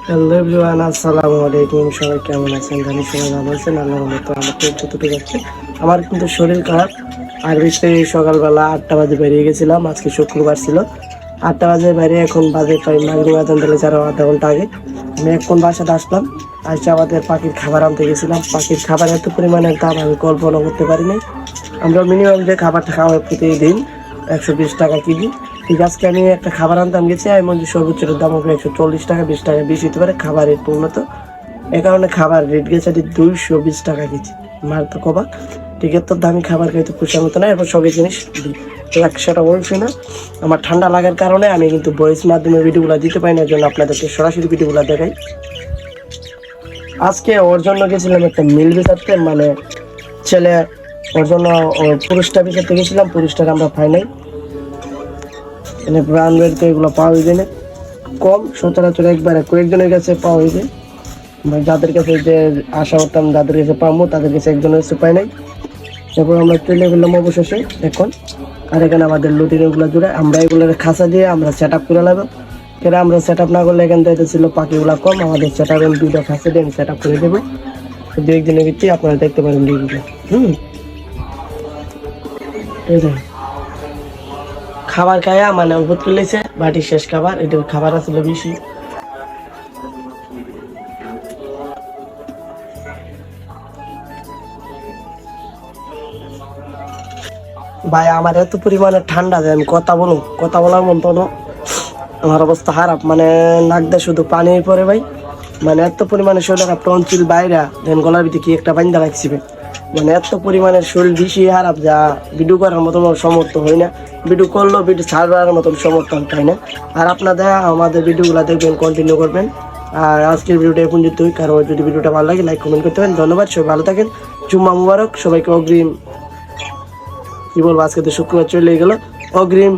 Hello everyone, আসসালামু আলাইকুম। সবাই কেমন আছেন? জানি সবাই ভালো আছেন। আল্লাহর রহমতে আমার তো যতটুকু যাচ্ছে। আমার কিন্তু শরীর খারাপ। আর বিশেষ সকালবেলা 8টা বাজে বেরিয়ে গেছিলাম। আজকে শুক্রবার ছিল। 8টা বাজে বেরিয়ে এখন বাজে প্রায় মাগরিব আজান দিলে যারা আধা ঘন্টা আগে আমি এখন বাসাতে আসলাম। আসছে আমাদের পাখির খাবার আনতে গেছিলাম। পাখির খাবার এত পরিমাণের দাম আমি কল্পনা করতে পারিনি। আমরা মিনিমাম যে খাবারটা খাওয়া প্রতিদিন 120 টাকা কেজি। ঠিক আজকে আমি একটা খাবার আনতাম গেছি, আমি মধ্যে সর্বোচ্চ দাম হবে 140 টাকা, 20 টাকা বেশি হতে পারে খাবারের উন্নত। এ কারণে খাবার রেট গেছে 220 টাকা কেজি। মার তো কবাক, ঠিক আছে, তো দামি খাবার খাইতে পোষার মতো না। এরপর সবই জিনিস একশোটা বলছি না, আমার ঠান্ডা লাগার কারণে আমি কিন্তু ভয়েস মাধ্যমে ভিডিওগুলো দিতে পারি না, জন্য আপনাদেরকে সরাসরি ভিডিওগুলো দেখাই। আজকে ওর জন্য গেছিলাম একটা মিল বিচারতে, মানে ছেলে ওর জন্য পুরস্কার বিচারতে গেছিলাম। পুরস্কার আমরা পাই নাই, মানে ব্র্যান্ডের এগুলো পাওয়া যায় না, কম সচরাচর একবারে কয়েকজনের কাছে পাওয়া হয়েছে। যাদের কাছে যে আশা করতাম যাদের কাছে পাবো তাদের কাছে একজনের কাছে পাই নাই। তারপর আমরা চলে গেলাম অবশেষে এখন। আর এখানে আমাদের লুটিন এগুলো জুড়ে আমরা এগুলোর খাঁচা দিয়ে আমরা সেট আপ করে লাগবো। কেন আমরা সেট আপ না করলে এখান থেকে ছিল পাখিগুলো কম, আমাদের সেট আপ দুটো খাঁচা দিয়ে আমি সেট আপ করে দেবো। দু একদিনের ভিত্তি আপনারা দেখতে পারেন ভিডিওটা। এই দেখুন খাবার খায়া মানে উপর তুলেছে, বাটির শেষ খাবার, এটার খাবার আসলে বেশি। ভাই আমার এত পরিমাণে ঠান্ডা যে আমি কথা বলার মতো না। আমার অবস্থা খারাপ, মানে নাক দিয়ে শুধু পানি পরে ভাই। মানে এত পরিমাণে শরীর খারাপ, টনসিল বাইরা দেন গলার ভিতরে কি একটা বাইন্দা রাখছিবে। মানে এত পরিমাণের শরীর বেশি খারাপ যা ভিডিও করার মতন সমর্থ হয় না। ভিডিও করলেও ভিডিও ছাড়বার মতন সমর্থন পাই না। আর আপনাদের আমাদের ভিডিওগুলো দেখবেন, কন্টিনিউ করবেন। আর আজকের ভিডিওটা এখন যেতে হয়, কারণ যদি ভিডিওটা ভালো লাগে লাইক কমেন্ট করতে পারেন। ধন্যবাদ, সবাই ভালো থাকেন। জুম্মা মুবারক সবাইকে। অগ্রিম কি বলবো, আজকে তো শুক্রবার চলে গেল, অগ্রিম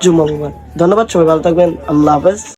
জুম্মা মুবারক। ধন্যবাদ, সবাই ভালো থাকবেন। আল্লাহ হাফেজ।